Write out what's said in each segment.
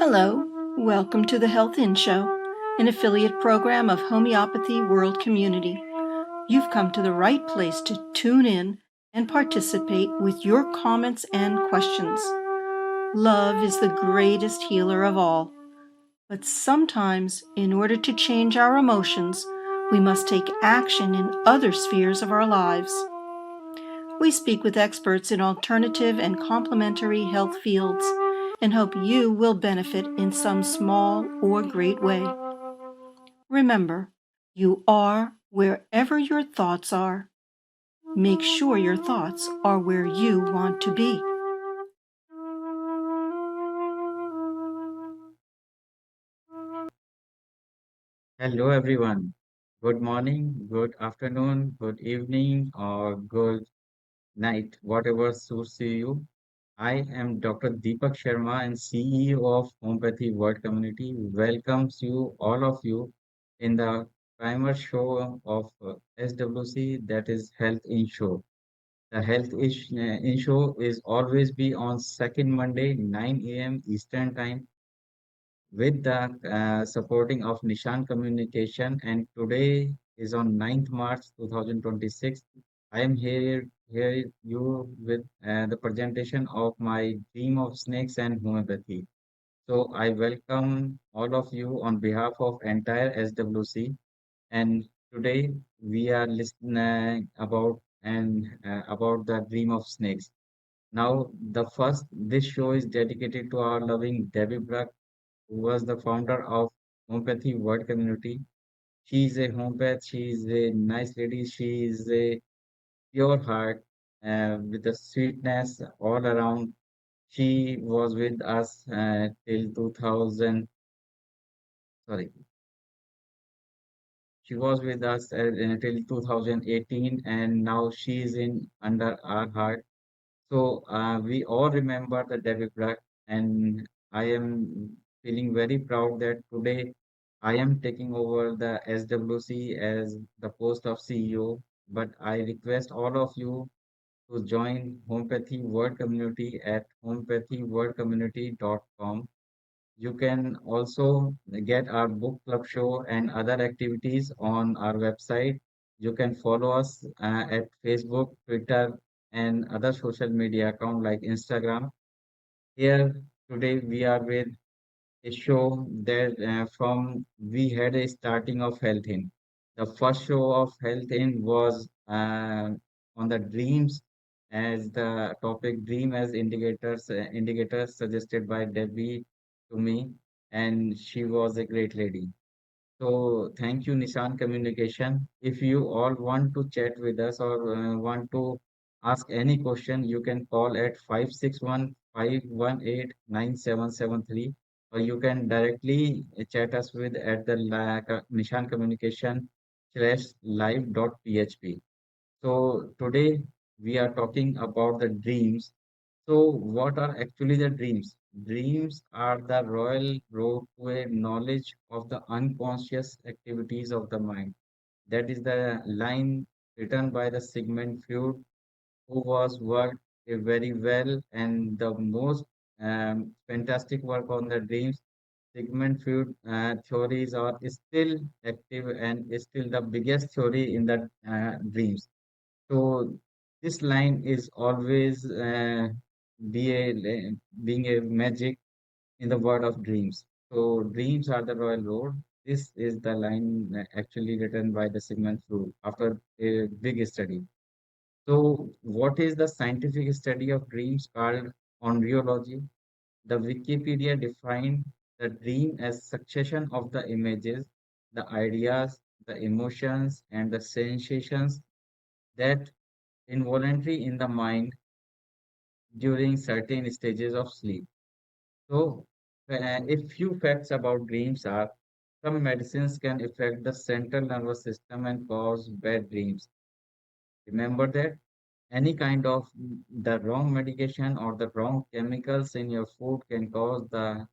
Hello, welcome to the Health In Show, an affiliate program of Homeopathy World Community. You've come to the right place to tune in and participate with your comments and questions. Love is the greatest healer of all, but sometimes, in order to change our emotions, we must take action in other spheres of our lives. We speak with experts in alternative and complementary health fields and hope you will benefit in some small or great way. Remember, you are wherever your thoughts are. Make sure your thoughts are where you want to be. Hello, everyone. Good morning, good afternoon, good evening, or good night, whatever suits you. I am Dr. Deepak Sharma and CEO of Homeopathy World Community. Welcomes you, all of you, in the primer show of SWC, that is Health in Show. The in Show is always be on second Monday, 9 a.m. Eastern Time with the supporting of Nishan Communication. And today is on 9th March 2026. I am here you with the presentation of my Dream of Snakes and Homeopathy. So I welcome all of you on behalf of entire SWC. And today we are listening about the Dream of Snakes. Now, this show is dedicated to our loving Debbie Bruck, who was the founder of Homeopathy World Community. She is a homeopath. She is a nice lady. She is a pure heart with a sweetness all around. She was with us till 2000. Sorry, she was with us till 2018, and now she is in under our heart. So we all remember the Debbie Black, and I am feeling very proud that today I am taking over the SWC as the post of CEO. But I request all of you to join Homeopathy World Community at homeopathyworldcommunity.com. You can also get our book club show and other activities on our website. You can follow us at Facebook, Twitter, and other social media account like Instagram. Here today we are with a show that from we had a starting of Health In. The first show of Health In was on the dreams as the topic dream as indicators suggested by Debbie to me, and she was a great lady. So thank you, Nishan Communication. If you all want to chat with us or want to ask any question, you can call at 561-518-9773, or you can directly chat us with at the Nishan Communication /live.php. So today we are talking about the dreams. So what are actually the dreams? Dreams are the royal road to a knowledge of the unconscious activities of the mind. That is the line written by the Sigmund Freud, who was worked very well, and the most fantastic work on the dreams. Sigmund Freud theories are still active and is still the biggest theory in the dreams. So this line is always be a, being a magic in the world of dreams. So dreams are the royal road. This is the line actually written by the Sigmund Freud after a big study. So what is the scientific study of dreams called embryology? The Wikipedia defined the dream as succession of the images, the ideas, the emotions, and the sensations that involuntary in the mind during certain stages of sleep. So, a few facts about dreams are some medicines can affect the central nervous system and cause bad dreams. Remember that any kind of the wrong medication or the wrong chemicals in your food can cause the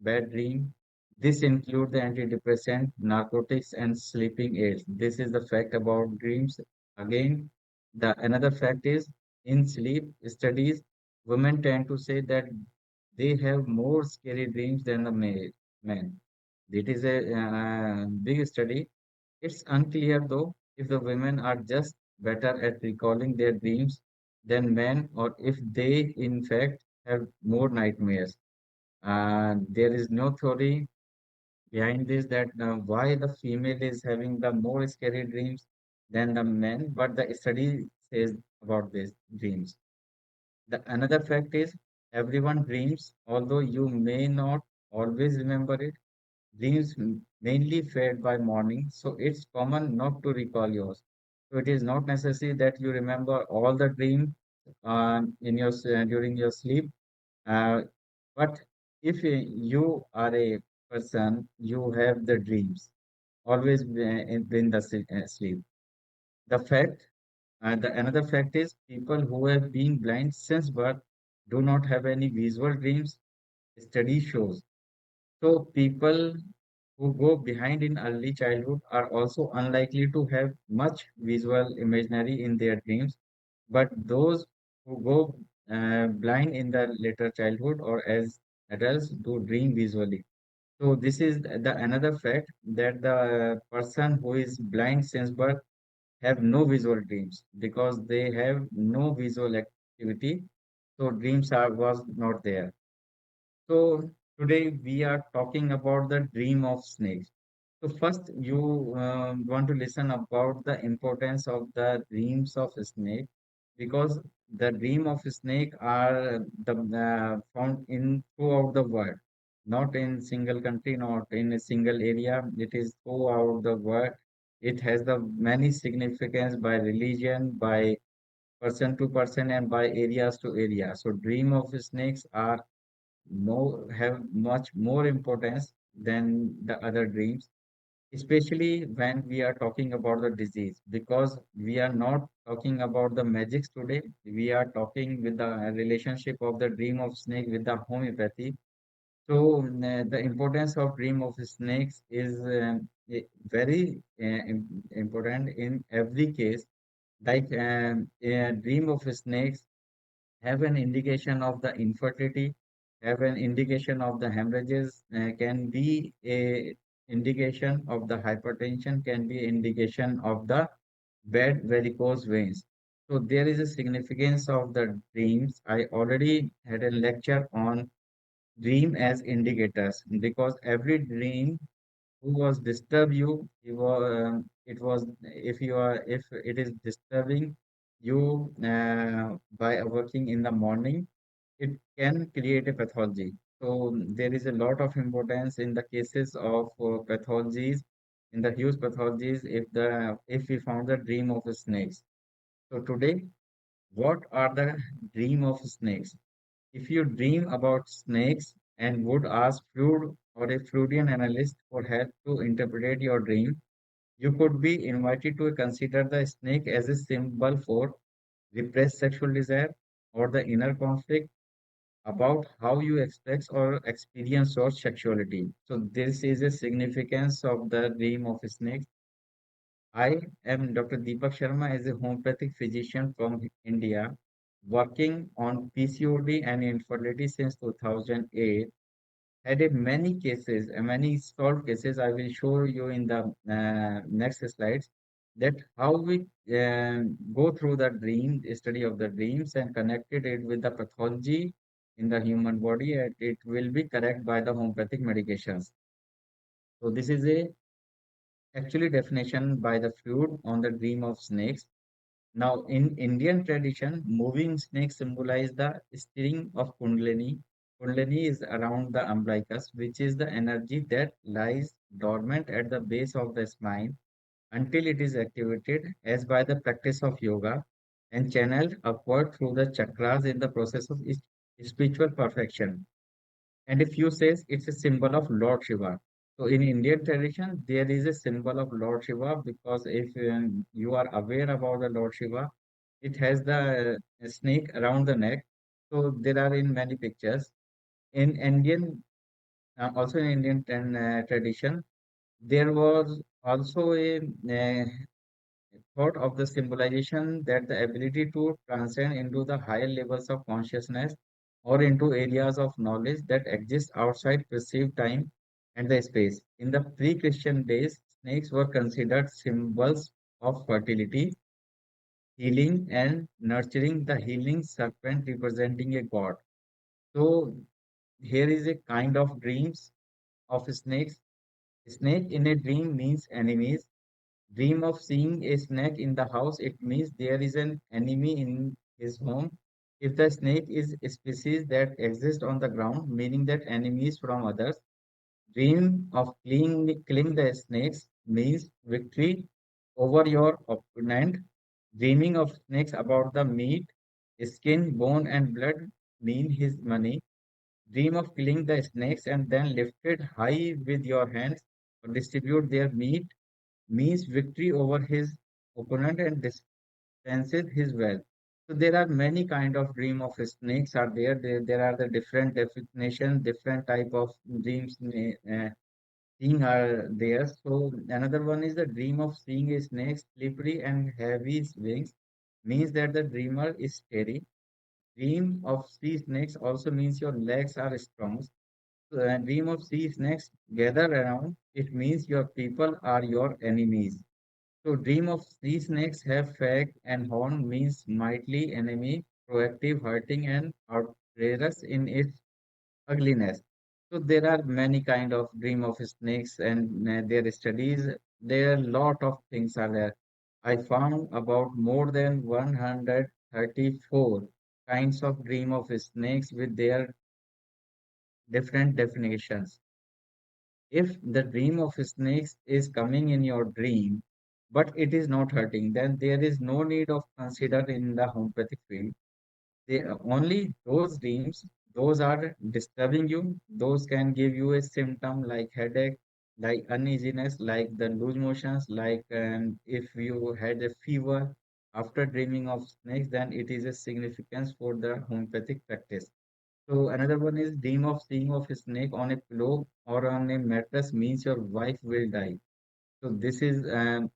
bad dream. This include the antidepressant, narcotics, and sleeping aids. This is the fact about dreams. Again, the another fact is in sleep studies, women tend to say that they have more scary dreams than the men. It is a big study. It's unclear though if the women are just better at recalling their dreams than men or if they in fact have more nightmares. There is no theory behind this that why the female is having the more scary dreams than the men, but the study says about these dreams. The another fact is everyone dreams, although you may not always remember it. Dreams mainly fade by morning, so it's common not to recall yours. So it is not necessary that you remember all the dream in your during your sleep. Uh, but if you are a person, you have the dreams always in the sleep. The fact, the another fact is people who have been blind since birth do not have any visual dreams. Study shows. So people who go behind in early childhood are also unlikely to have much visual imaginary in their dreams, but those who go blind in the later childhood or as adults do dream visually. So this is the another fact that the person who is blind since birth have no visual dreams because they have no visual activity. So dreams are was not there. So today we are talking about the dream of snakes. So first, you want to listen about the importance of the dreams of a snake because the dream of a snake are found in throughout the world, not in single country, not in a single area. It is throughout the world. It has the many significance by religion, by person to person, and by areas to area. So dream of snakes are more have much more importance than the other dreams, especially when we are talking about the disease, because we are not talking about the magics today. We are talking with the relationship of the dream of snake with the homeopathy. So the importance of dream of snakes is very important in every case. Like a dream of snakes have an indication of the infertility, have an indication of the hemorrhages, can be a indication of the hypertension, can be indication of the bad varicose veins. So there is a significance of the dreams. I already had a lecture on dream as indicators because every dream who was disturb you, it was if you are if it is disturbing you by working in the morning, it can create a pathology. So there is a lot of importance in the cases of pathologies, in the huge pathologies, if we found the dream of snakes. So today, what are the dream of snakes? If you dream about snakes and would ask fluid or a Freudian analyst for help to interpret your dream, you could be invited to consider the snake as a symbol for repressed sexual desire or the inner conflict about how you express or experience your sexuality. So this is a significance of the dream of snakes. I am Dr. Deepak Sharma as a homeopathic physician from India, working on PCOD and infertility since 2008. Had a many cases, many solved cases. I will show you in the next slides that how we go through the dream, study of the dreams and connected it with the pathology in the human body, and it will be correct by the homeopathic medications. So this is a actually definition by the Freud on the dream of snakes. Now, in Indian tradition, moving snakes symbolize the stirring of Kundalini. Kundalini is around the umbilicus, which is the energy that lies dormant at the base of the spine until it is activated, as by the practice of yoga, and channeled upward through the chakras in the process of spiritual perfection. And if you says it's a symbol of Lord Shiva. So in Indian tradition, there is a symbol of Lord Shiva because if you are aware about the Lord Shiva, it has the snake around the neck. So there are in many pictures. In Indian, also in Indian tradition, there was also a thought of the symbolization that the ability to transcend into the higher levels of consciousness or into areas of knowledge that exist outside perceived time and the space. In the pre-Christian days, snakes were considered symbols of fertility, healing, and nurturing, the healing serpent representing a god. So here is a kind of dreams of snakes. Snake in a dream means enemies. Dream of seeing a snake in the house, it means there is an enemy in his home. If the snake is a species that exists on the ground, meaning that enemies from others. Dream of killing the snakes means victory over your opponent. Dreaming of snakes about the meat, skin, bone, and blood mean his money. Dream of killing the snakes and then lift it high with your hands or distribute their meat means victory over his opponent and dispenses his wealth. So there are many kind of dream of snakes are there. There are the different definitions, different type of dreams seeing are there. So another one is the dream of seeing a snake slippery and heavy wings means that the dreamer is scary. Dream of sea snakes also means your legs are strong. So, dream of sea snakes gather around. It means your people are your enemies. So dream of sea snakes have fang and horn means mighty enemy, proactive, hurting, and outrageous in its ugliness. So there are many kind of dream of snakes and their studies. There are lot of things are there. I found about more than 134 kinds of dream of snakes with their different definitions. If the dream of snakes is coming in your dream, but it is not hurting, then there is no need of consider in the homeopathic field. They only those dreams, those are disturbing you. Those can give you a symptom like headache, like uneasiness, like the loose motions, like if you had a fever after dreaming of snakes, then it is a significance for the homeopathic practice. So another one is dream of seeing of a snake on a pillow or on a mattress means your wife will die. So this is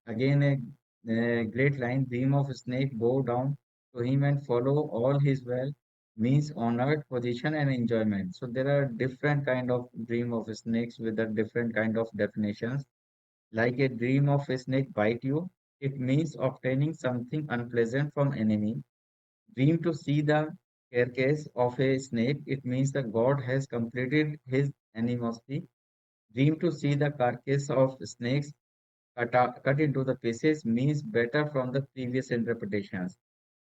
again a great line. Dream of a snake, bow down to him and follow all his well means honored position and enjoyment. So there are different kind of dream of snakes with a different kind of definitions. Like a dream of a snake bite you, it means obtaining something unpleasant from enemy. Dream to see the carcass of a snake, it means the god has completed his animosity. Dream to see the carcass of snakes cut into the pieces means better from the previous interpretations.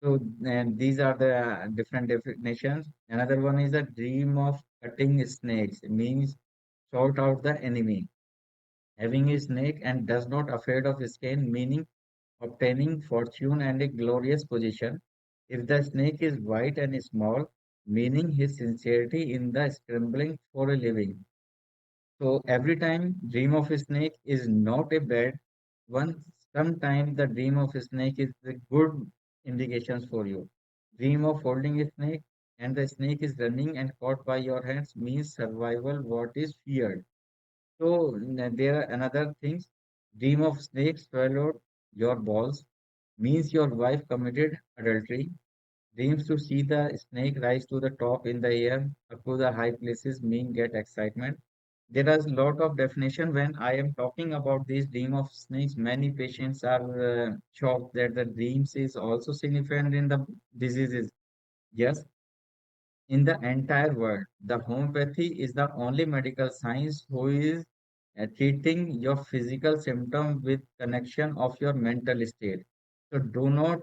So and these are the different definitions. Another one is a dream of cutting snakes. It means sort out the enemy. Having a snake and does not afraid of skin, meaning obtaining fortune and a glorious position. If the snake is white and small, meaning his sincerity in the scrambling for a living. So every time dream of a snake is not a bad one. Sometimes the dream of a snake is the good indications for you. Dream of holding a snake and the snake is running and caught by your hands means survival what is feared. So there are another things. Dream of snake swallowed your balls means your wife committed adultery. Dreams to see the snake rise to the top in the air, up to the high places mean get excitement. There is a lot of definition when I am talking about this dream of snakes. Many patients are shocked that the dreams is also significant in the diseases. Yes, in the entire world, the homeopathy is the only medical science who is treating your physical symptom with connection of your mental state. So do not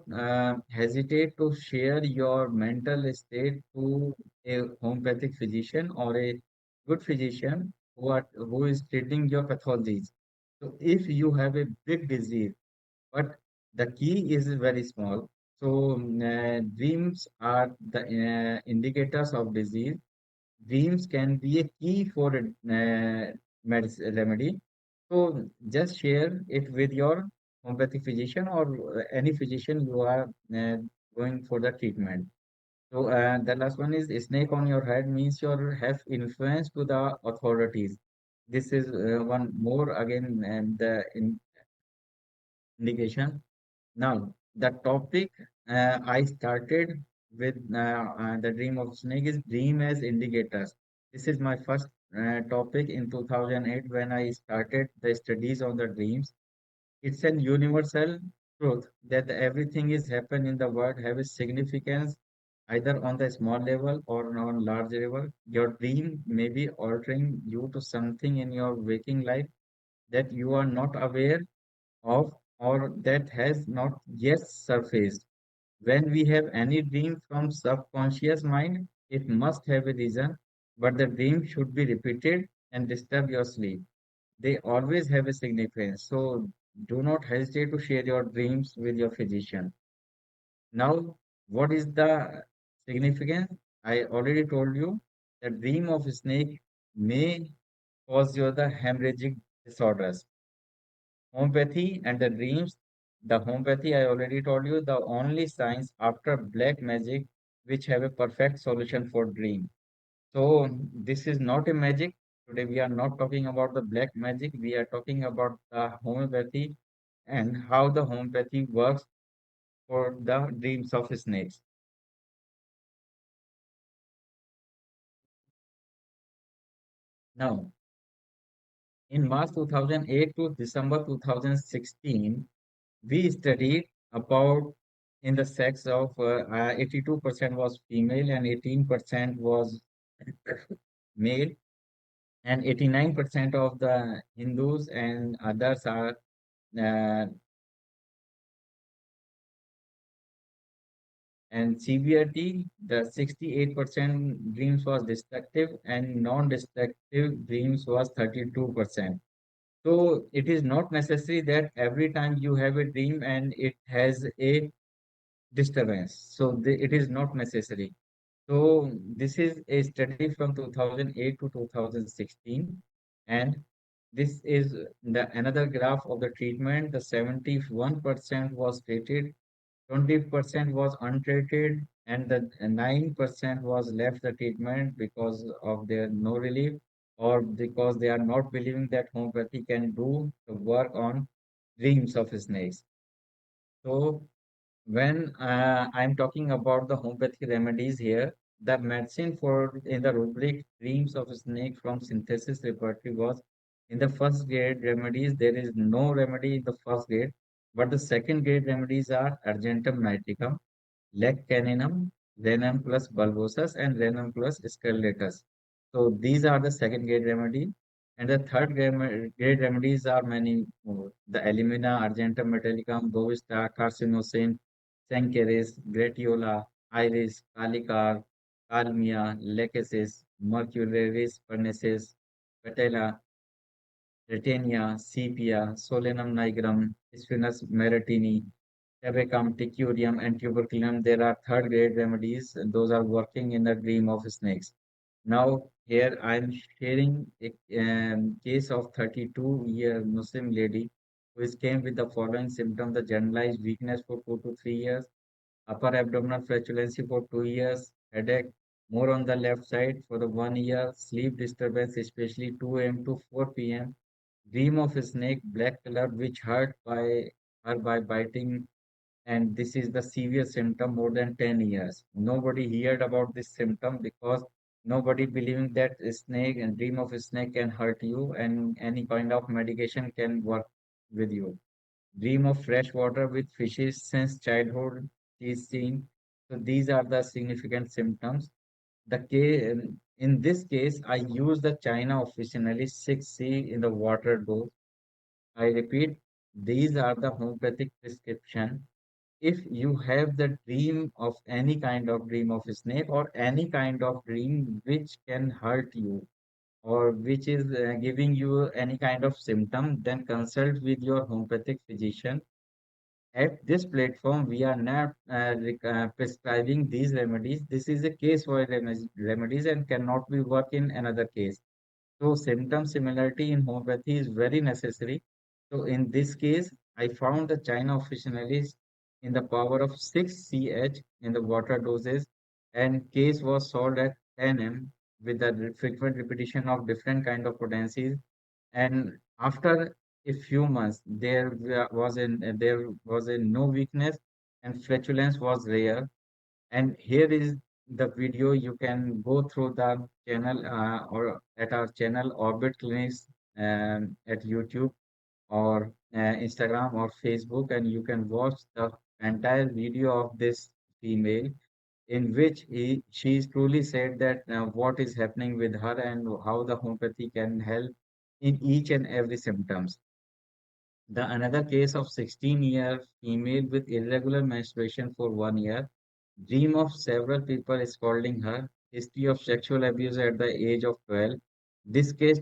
hesitate to share your mental state to a homeopathic physician or a good physician who is treating your pathologies. So if you have a big disease, but the key is very small. So dreams are the indicators of disease. Dreams can be a key for a remedy. So just share it with your homeopathic physician or any physician you are going for the treatment. So the last one is snake on your head means you have influence to the authorities. This is one more again and the indication. Now, the topic I started with the dream of snake is dream as indicators. This is my first topic in 2008 when I started the studies on the dreams. It's an universal truth that everything is happen in the world have a significance either on the small level or on large level. Your dream may be altering you to something in your waking life that you are not aware of or that has not yet surfaced. When we have any dream from subconscious mind, it must have a reason, but the dream should be repeated and disturb your sleep. They always have a significance. So do not hesitate to share your dreams with your physician. Now, what is the significance? I already told you the dream of a snake may cause you the hemorrhagic disorders. Homeopathy and the dreams. The homeopathy, I already told you, the only science after black magic which have a perfect solution for dream. So this is not a magic. Today we are not talking about the black magic. We are talking about the homeopathy and how the homeopathy works for the dreams of snakes. Now, in March 2008 to December 2016, we studied about in the sex of 82% was female and 18% was male, and 89% of the Hindus and others are uh, and severity, the 68% dreams was destructive and non-destructive dreams was 32%. So it is not necessary that every time you have a dream and it has a disturbance. So it is not necessary. So this is a study from 2008 to 2016, and this is the another graph of the treatment. The 71% was treated, 20% was untreated, and the 9% was left the treatment because of their no relief or because they are not believing that homeopathy can do the work on dreams of snakes. So when I'm talking about the homeopathic remedies here, the medicine for in the rubric dreams of a snake from synthesis repertory was in the first grade remedies. There is no remedy in the first grade, but the second grade remedies are Argentum nitricum, Lec caninum, Renum plus bulbosus, and Renum plus scarlatus. So these are the second grade remedy. And the third grade remedies are many more. The Alumina, Argentum metallicum, Bovista, Carcinosin, Sancharis, Gratiola, Iris, Calicar, Calmia, Lachesis, Mercurialis pernicis, Patella, Retinia, Sepia, Solanum nigrum, Sphinx maritini, Tabacum, Ticurium, and Tuberculum. There are third grade remedies, and those are working in the dream of snakes. Now, here I am sharing a case of 32-year Muslim lady who is came with the following symptom: the generalized weakness for 2 to 3 years, upper abdominal flatulency for 2 years, headache more on the left side for the 1 year, sleep disturbance, especially 2 a.m. to 4 p.m., dream of a snake, black color, which hurt by her by biting, and this is the severe symptom more than 10 years. Nobody heard about this symptom because nobody believing that a snake and dream of a snake can hurt you and any kind of medication can work with you. Dream of fresh water with fishes since childhood is seen. So these are the significant symptoms. In this case, I use the China officinalis 6C in the water dose. I repeat, these are the homeopathic prescription. If you have the dream of any kind of dream of a snake or any kind of dream which can hurt you or which is giving you any kind of symptom, then consult with your homeopathic physician. At this platform, we are not prescribing these remedies. This is a case for remedies and cannot be work in another case. So symptom similarity in homeopathy is very necessary. So in this case, I found the China officinalis in the power of 6 CH in the water doses, and case was solved at 10 m with the frequent repetition of different kind of potencies. And after a few months, there was a no weakness and flatulence was rare, And here is the video. You can go through the channel or at our channel Orbit Clinics at YouTube or Instagram or Facebook, and you can watch the entire video of this female in which she is truly said that what is happening with her and how the homeopathy can help in each and every symptoms. The another case of 16-year female with irregular menstruation for 1 year, dream of several people scolding her, history of sexual abuse at the age of 12. This case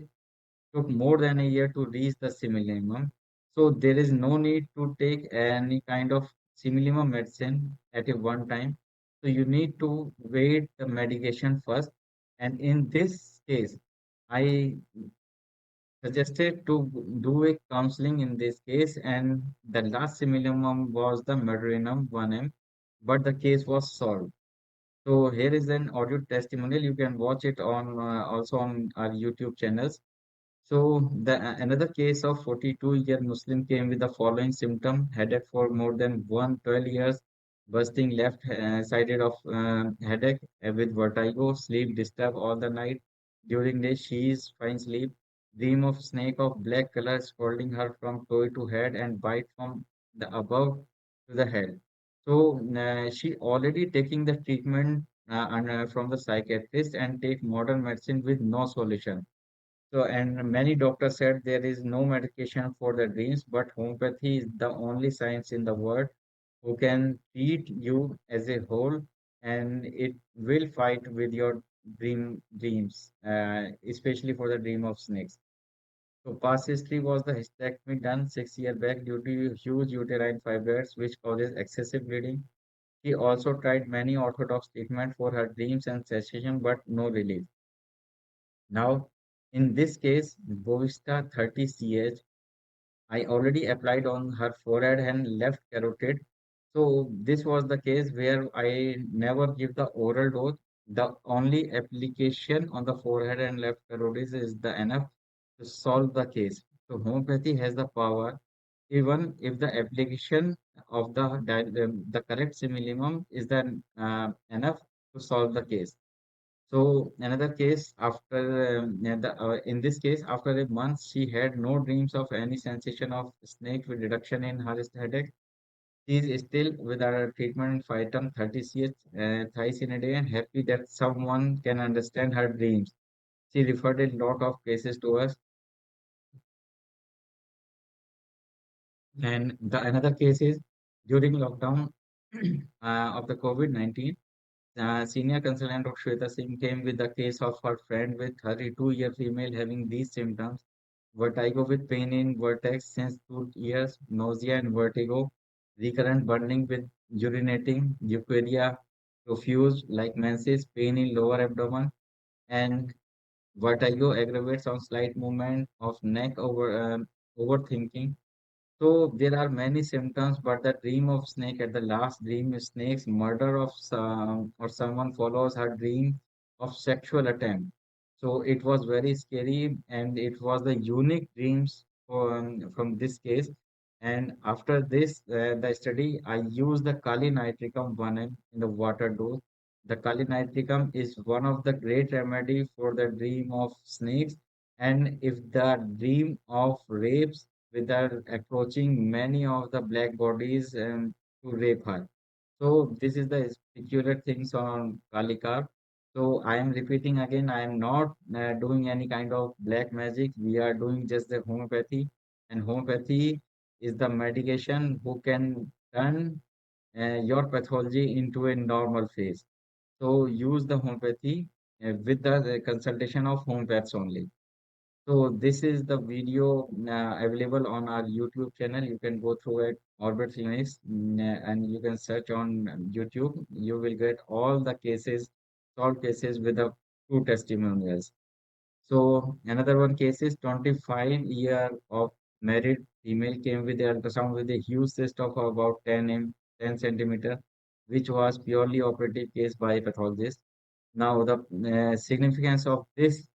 took more than a year to reach the similimum. So there is no need to take any kind of similimum medicine at a one time. So you need to wait the medication first. And in this case, I suggested to do a counseling in this case, and the last similimum was the Medrinum 1M, but the case was solved. So here is an audio testimonial. You can watch it on also on our YouTube channels. So the another case of 42-year Muslim came with the following symptom: headache for more than 112 years, bursting left sided of headache with vertigo, sleep disturbed all the night. During day, she is fine sleep, dream of snake of black color scalding her from toe to head and bite from the above to the head. So she already taking the treatment from the psychiatrist and take modern medicine with no solution. So, and many doctors said there is no medication for the dreams, but homeopathy is the only science in the world who can treat you as a whole, and it will fight with your dreams, especially for the dream of snakes. So, past history was the hysterectomy done 6 years back due to huge uterine fibroids, which causes excessive bleeding. She also tried many orthodox treatment for her dreams and sensation, but no relief. Now, in this case, Bovista 30 CH, I already applied on her forehead and left carotid. So this was the case where I never give the oral dose. The only application on the forehead and left carotid is the enough to solve the case. So homeopathy has the power, even if the application of the correct similimum is then enough to solve the case. So another case after in this case after a month she had no dreams of any sensation of snake with reduction in her headache. She is still with her treatment Phyton 30 ch thrice in a day and happy that someone can understand her dreams. She referred a lot of cases to us, and the another case is during lockdown of the COVID-19. Senior consultant of Shweta Singh came with the case of her friend with 32-year female having these symptoms: vertigo with pain in vertex since 2 years, nausea and vertigo, recurrent burning with urinating, leukorrhea, profuse like menses, pain in lower abdomen, and vertigo aggravates on slight movement of neck overthinking. So there are many symptoms, but the dream of snake at the last dream is snake's murder of some or someone follows her dream of sexual attempt. So it was very scary, and it was the unique dreams from this case. And after this, the study, I used the Kali nitricum 1M in the water dose. The Kali nitricum is one of the great remedy for the dream of snakes. And if the dream of rapes with her approaching many of the black bodies to rape her. So this is the peculiar things on Kalikar. So I am repeating again, I am not doing any kind of black magic. We are doing just the homeopathy, and homeopathy is the medication who can turn your pathology into a normal phase. So use the homeopathy with the consultation of homeopaths only. So this is the video available on our YouTube channel. You can go through it, Orbit Clinics, and you can search on YouTube. You will get all the cases, solved cases with the true testimonials. So another one case is 25-year of married female came with the ultrasound with a huge cyst of about 10 centimeter, which was purely operative case by pathologist. Now, the significance of this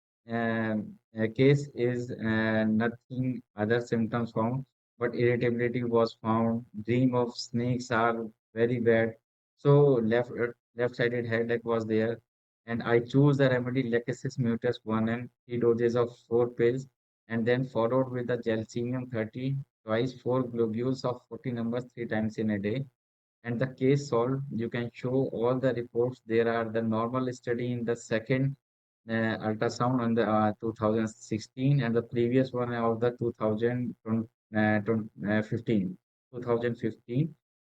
case is nothing other symptoms found, but irritability was found. Dream of snakes are very bad. So left-sided headache was there, and I choose the remedy Lachesis mutus 1 and 3 doses of 4 pills, and then followed with the Gelsemium 30 twice 4 globules of 40 numbers 3 times in a day. And the case solved, you can show all the reports. There are the normal study in the second ultrasound on the 2016 and the previous one of the 2015.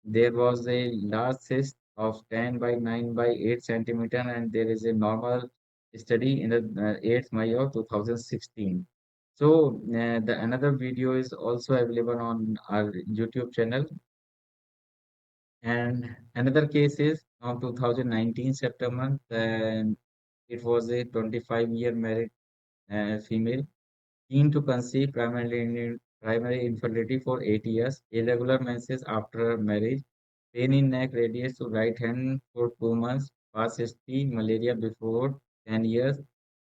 There was a large cyst of 10 by 9 by 8 centimeter, and there is a normal study in the 8th May of 2016. So the another video is also available on our YouTube channel. And another case is on 2019 September, then it was a 25-year married female, keen to conceive primarily in primary infertility for 8 years, irregular menses after marriage, pain in neck radius to right hand for 2 months, past history, malaria before 10 years,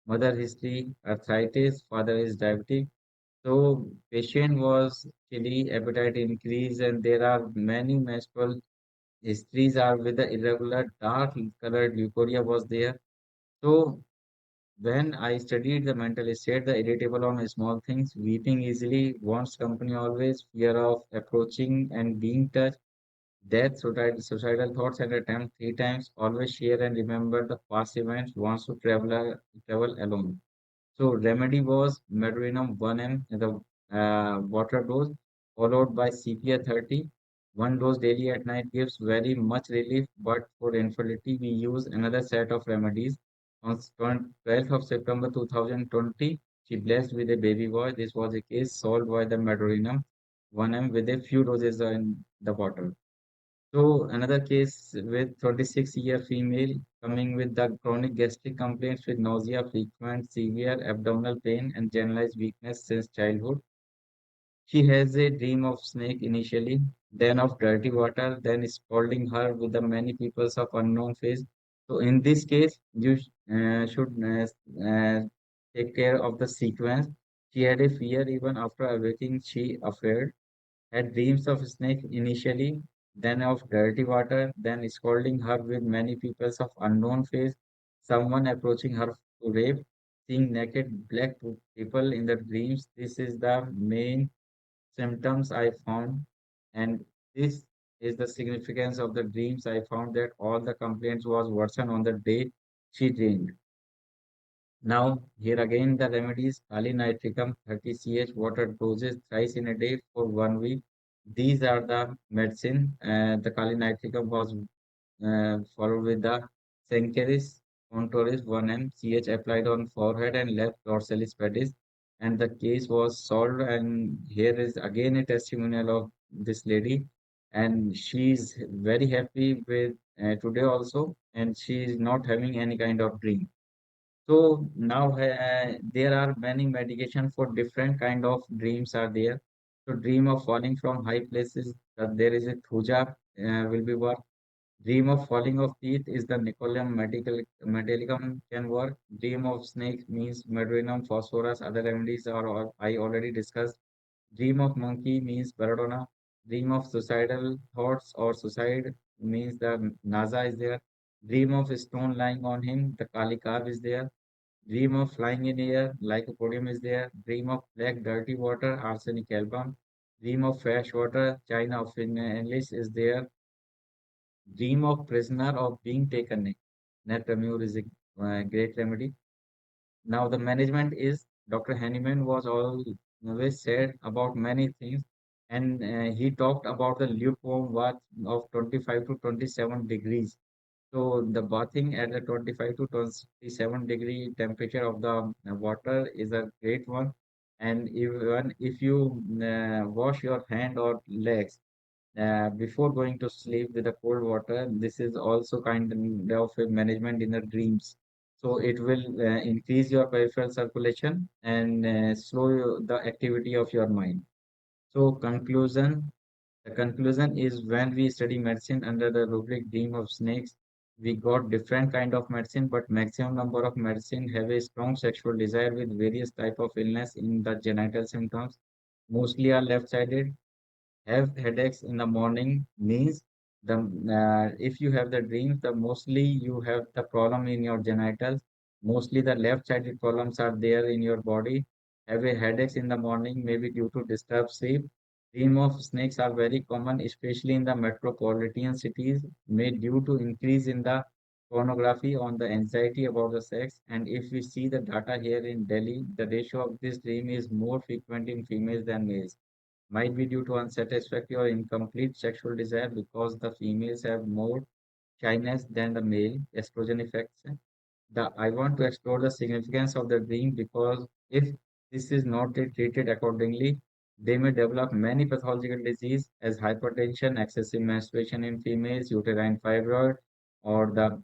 mother history, arthritis, father is diabetic. So patient was chilly, appetite increase, and there are many menstrual histories are with the irregular dark colored leukorrhea was there. So when I studied the mental state, the irritable on small things, weeping easily, wants company always, fear of approaching and being touched, death, suicidal thoughts and attempt 3 times, always share and remember the past events, wants to travel alone. So remedy was Medurinum 1 m, the water dose, followed by CPR 30. One dose daily at night gives very much relief, but for infertility, we use another set of remedies. On 12th of September 2020, she blessed with a baby boy. This was a case solved by the Medurinum 1 m with a few doses in the bottle. So another case with 26-year female coming with the chronic gastric complaints with nausea, frequent severe abdominal pain and generalized weakness since childhood. She has a dream of snake initially, then of dirty water, then scalding her with the many peoples of unknown face. So in this case, you should take care of the sequence. She had a fear even after awaking. She afraid had dreams of snake initially, then of dirty water, then scolding her with many peoples of unknown face, someone approaching her to rape, seeing naked black people in the dreams. This is the main symptoms I found, and this is the significance of the dreams. I found that all the complaints was worsened on the day she dreamed. Now, here again the remedies Kali-nitricum 30 ch water doses thrice in a day for 1 week. These are the medicine. The Kali-nitricum was followed with the Senkeris Contoris 1 m CH applied on forehead and left dorsalis pedis. And the case was solved. And here is again a testimonial of this lady. And she is very happy with today also. And she is not having any kind of dream. So now there are many medication for different kind of dreams are there. So dream of falling from high places, there is a thuja will be work. Dream of falling of teeth is the Nicoleum metallicum can work. Dream of snake means Meduinum phosphorus. Other remedies are all, I already discussed. Dream of monkey means Baradona. Dream of suicidal thoughts or suicide means the Naza is there. Dream of stone lying on him, the Kali Kav is there. Dream of flying in air, lycopodium is there. Dream of black dirty water, arsenic album. Dream of fresh water, China of English is there. Dream of prisoner of being taken. Netamur is a great remedy. Now the management is Dr. Henneman was always said about many things, and he talked about the lukewarm bath of 25 to 27 degrees. So the bathing at the 25 to 27-degree temperature of the water is a great one. And even if you wash your hand or legs before going to sleep with the cold water, this is also kind of a management in the dreams. So it will increase your peripheral circulation and slow the activity of your mind. So the conclusion is when we study medicine under the rubric dream of snakes, we got different kind of medicine, but maximum number of medicine have a strong sexual desire with various type of illness in the genital symptoms. Mostly are left-sided, have headaches in the morning, means If you have the dreams, the mostly you have the problem in your genitals. Mostly the left-sided problems are there in your body. Have a headaches in the morning, maybe due to disturbed sleep. Dream of snakes are very common, especially in the metropolitan cities, made due to increase in the pornography on the anxiety about the sex. And if we see the data here in Delhi, the ratio of this dream is more frequent in females than males. Might be due to unsatisfactory or incomplete sexual desire because the females have more shyness than the male. Estrogen effects. I want to explore the significance of the dream because if this is not treated accordingly, they may develop many pathological disease as hypertension, excessive menstruation in females, uterine fibroid, or the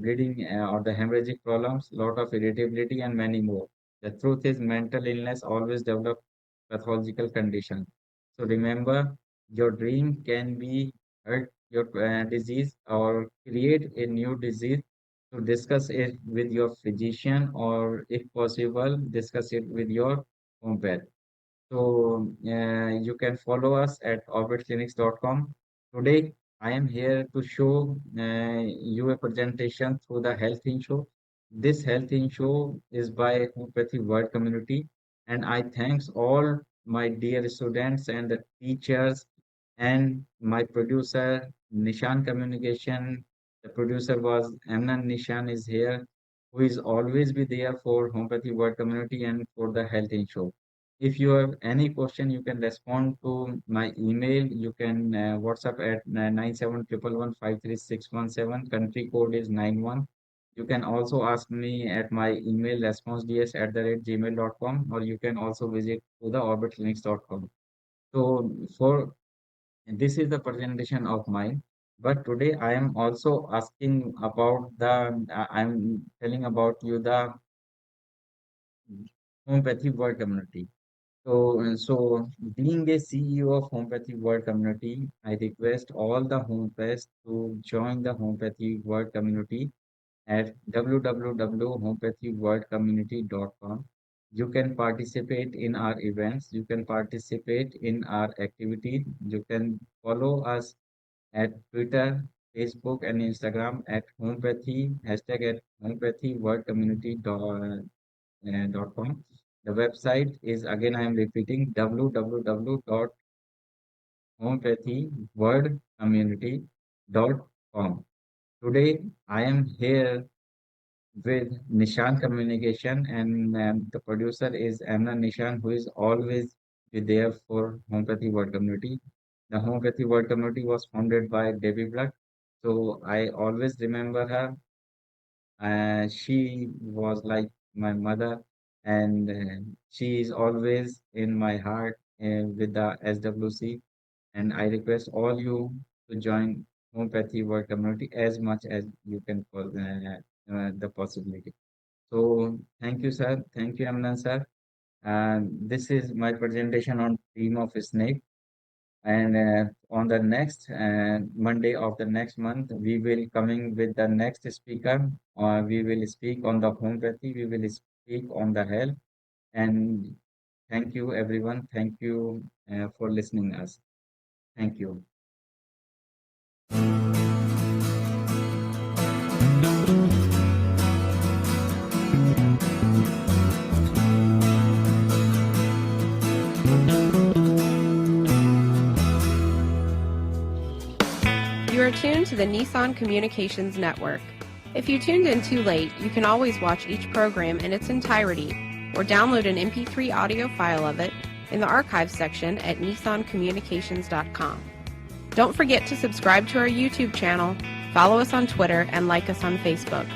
bleeding or the hemorrhagic problems, lot of irritability, and many more. The truth is, mental illness always develop pathological condition. So remember, your dream can be hurt your disease or create a new disease. To discuss it with your physician or if possible discuss it with your homeopath. So you can follow us at orbitclinics.com. Today I am here to show you a presentation through the Health In Show. This Health In Show is by Homeopathy World Community, and I thanks all my dear students and the teachers and my producer Nishan Communication. The producer was Amnan Nishan is here, who is always be there for Homeopathy World Community and for the Health In Show. If you have any question, you can respond to my email. You can WhatsApp at 9711153617. Country code is 91. You can also ask me at my email responseds@gmail.com, or you can also visit to the orbitclinics.com. So for this is the presentation of mine. But today I am also asking about I'm telling about you the homeopathy world community. So being a CEO of Homeopathy World Community, I request all the homeopaths to join the Homeopathy World Community at www.homeopathyworldcommunity.com. You can participate in our events, you can participate in our activity, you can follow us at Twitter, Facebook, and Instagram at homeopathy, hashtag at homeopathyworldcommunity.com. The website is again I am repeating www.homeopathyworldcommunity.com. Today I am here with Nishan Communication and the producer is Amna Nishan who is always be there for Homeopathy World Community. The Homeopathy World Community was founded by Debbie Blood. So I always remember her. She was like my mother, and she is always in my heart with the SWC. And I request all you to join Homeopathy World Community as much as you can for the possibility. So thank you, sir. Thank you, Amnan, sir. And this is my presentation on Dream of a Snake. And on the next Monday of the next month, we will coming with the next speaker. We will speak on the homeopathy. We will speak on the health. And thank you, everyone. Thank you for listening us. Thank you. You are tuned to the Nissan Communications Network. If you tuned in too late, you can always watch each program in its entirety or download an MP3 audio file of it in the archives section at nissancommunications.com. Don't forget to subscribe to our YouTube channel, follow us on Twitter, and like us on Facebook.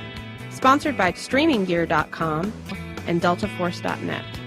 Sponsored by StreamingGear.com and DeltaForce.net.